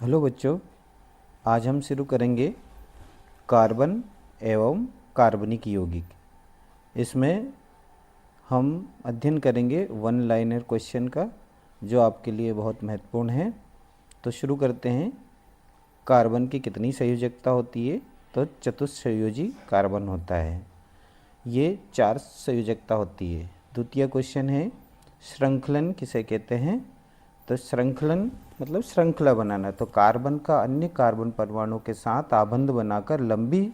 Hello बच्चों, आज हम शुरू करेंगे कार्बन एवं कार्बनिक यौगिक। इसमें हम अध्ययन करेंगे वन लाइनर क्वेश्चन का, जो आपके लिए बहुत महत्वपूर्ण है। तो शुरू करते हैं। कार्बन की कितनी संयोजकता होती है? तो चतुस्संयोजी कार्बन होता है। ये 4 संयोजकता होती है। द्वितीय क्वेश्चन है, श्रृंखलन किसे कहते हैं? तो श्रृंखलन मतलब श्रृंखला बनाना। तो कार्बन का अन्य कार्बन परमाणु के साथ आबंध बनाकर लंबी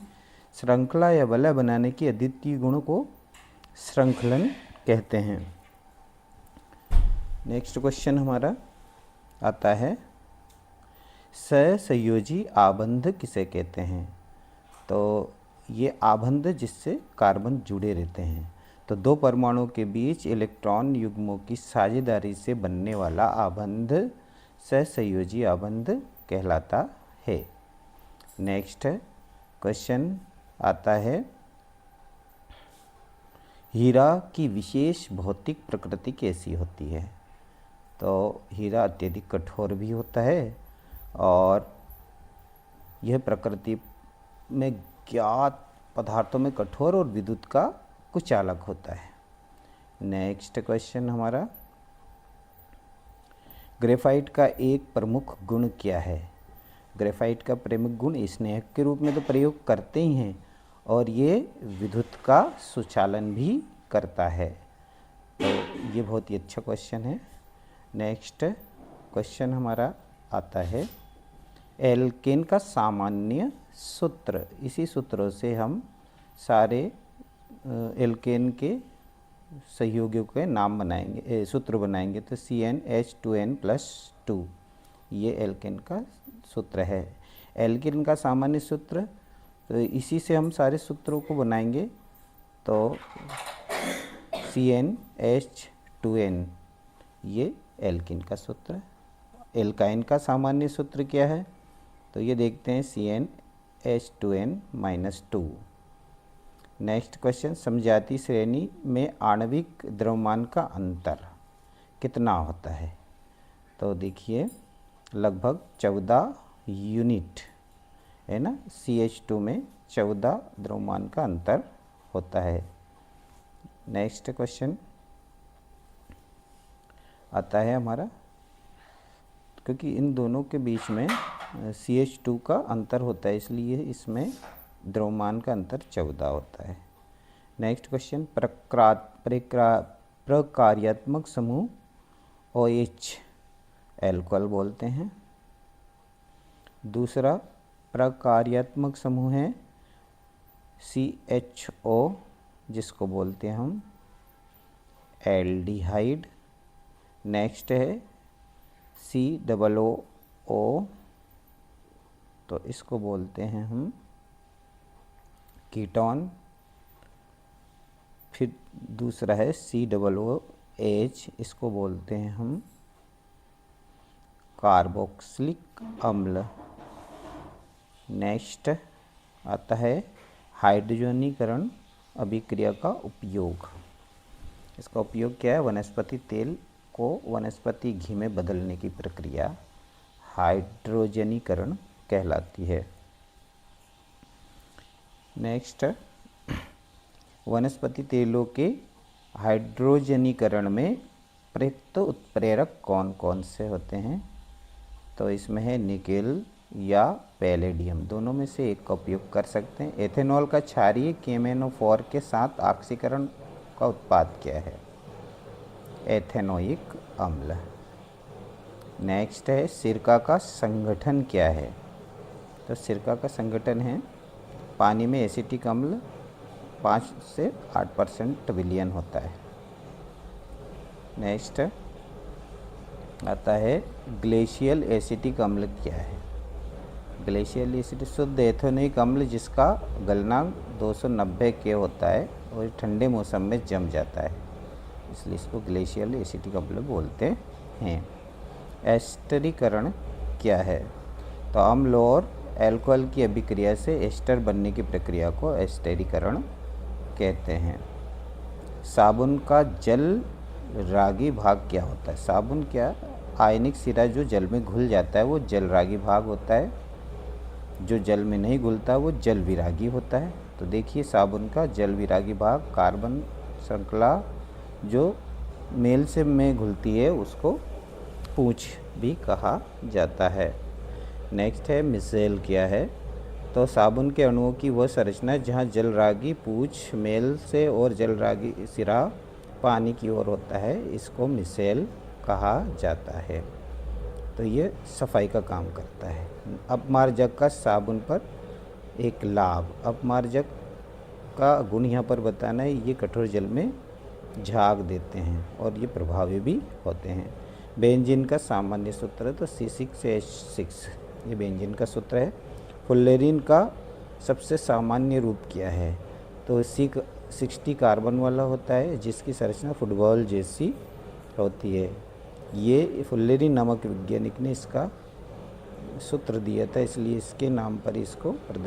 श्रृंखला या वलय बनाने की अद्वितीय गुण को श्रृंखलन कहते हैं। नेक्स्ट क्वेश्चन हमारा आता है, सहसंयोजी आबंध किसे कहते हैं? तो ये आबंध जिससे कार्बन जुड़े रहते हैं। तो 2 परमाणुओं के बीच इलेक्ट्रॉन युग्मों की साझेदारी से बनने वाला आबंध सहसंयोजी आबंध कहलाता है। नेक्स्ट क्वेश्चन आता है, हीरा की विशेष भौतिक प्रकृति कैसी होती है? तो हीरा अत्यधिक कठोर भी होता है और यह प्रकृति में ज्ञात पदार्थों में कठोर और विद्युत का कुचालक होता है। नेक्स्ट क्वेश्चन हमारा, ग्रेफाइट का एक प्रमुख गुण क्या है? ग्रेफाइट का प्रमुख गुण स्नेहक के रूप में तो प्रयोग करते ही हैं और ये विद्युत का सुचालन भी करता है। तो ये बहुत ही अच्छा क्वेश्चन है। नेक्स्ट क्वेश्चन हमारा आता है, एल्केन का सामान्य सूत्र। इसी सूत्रों से हम सारे एल्केन के सहयोगियों के नाम बनाएंगे, सूत्र बनाएंगे। तो CnH2n+2 ये एल्केन का सूत्र है। एल्केन का सामान्य सूत्र, तो इसी से हम सारे सूत्रों को बनाएंगे। तो CnH2n ये एल्केन का सूत्र है। एल्काइन का सामान्य सूत्र क्या है? तो ये देखते हैं, CnH2n-2। नेक्स्ट क्वेश्चन, समजातीय श्रेणी में आणविक द्रव्यमान का अंतर कितना होता है? तो देखिए, लगभग 14 यूनिट है ना। CH2 में 14 द्रव्यमान का अंतर होता है। नेक्स्ट क्वेश्चन आता है हमारा, क्योंकि इन दोनों के बीच में CH2 का अंतर होता है, इसलिए इसमें द्रव्यमान का अंतर 14 होता है। नेक्स्ट क्वेश्चन, प्रकार्यात्मक समूह OH एल्कोहल बोलते हैं। दूसरा प्रकार्यात्मक समूह है CHO, जिसको बोलते हैं हम एल्डिहाइड। नेक्स्ट है COO, तो इसको बोलते हैं हम कीटोन। फिर दूसरा है COOH, इसको बोलते हैं हम कार्बोक्सिलिक अम्ल। नेक्स्ट आता है हाइड्रोजनीकरण अभिक्रिया का उपयोग। इसका उपयोग क्या है? वनस्पति तेल को वनस्पति घी में बदलने की प्रक्रिया हाइड्रोजनीकरण कहलाती है। नेक्स्ट, वनस्पति तेलों के हाइड्रोजनीकरण में प्रयुक्त उत्प्रेरक कौन कौन से होते हैं? तो इसमें है निकेल या पैलेडियम, दोनों में से एक का उपयोग कर सकते हैं। एथेनॉल का क्षारीय KMnO4 के साथ ऑक्सीकरण का उत्पाद क्या है? एथेनोइक अम्ल। नेक्स्ट है, सिरका का संगठन क्या है? तो सिरका का संगठन है, पानी में एसिटिक अम्ल 5 से 8% विलयन होता है। नेक्स्ट आता है, ग्लेशियल एसिटिक अम्ल क्या है? ग्लेशियल एसिटिक शुद्ध एथेनोइक अम्ल जिसका गलनांक 290 K होता है और ठंडे मौसम में जम जाता है, इसलिए इसको ग्लेशियल एसिटिक अम्ल बोलते हैं। एस्टरीकरण क्या है? तो अम्ल और अल्कोहल की अभिक्रिया से एस्टर बनने की प्रक्रिया को एस्टरीकरण कहते हैं। साबुन का जल रागी भाग क्या होता है? साबुन क्या आयनिक सिरा जो जल में घुल जाता है वो जलरागी भाग होता है, जो जल में नहीं घुलता वो जल विरागी होता है। तो देखिए साबुन का जल विरागी भाग कार्बन श्रृंखला जो मेल से में घुलती है उसको पूंछ भी कहा जाता है। नेक्स्ट है मिसेल क्या है। तो साबुन के अणुओं की वह संरचना जहाँ जलरागी पूंछ मेल से और जलरागी सिरा पानी की ओर होता है, इसको मिसेल कहा जाता है। तो ये सफाई का काम करता है। अपमार्जक का साबुन पर एक लाभ। अपमार्जक का गुण यहाँ पर बताना है, ये कठोर जल में झाग देते हैं और ये प्रभावी भी होते हैं। बेंजीन का सामान्य सूत्र है तो C6H6, ये बेंजीन का सूत्र है। फुल्लेरीन का सबसे सामान्य रूप क्या है, तो C60 कार्बन वाला होता है जिसकी संरचना फुटबॉल जैसी होती है। ये फुल्लेरीन नामक वैज्ञानिक ने इसका सूत्र दिया था, इसलिए इसके नाम पर इसको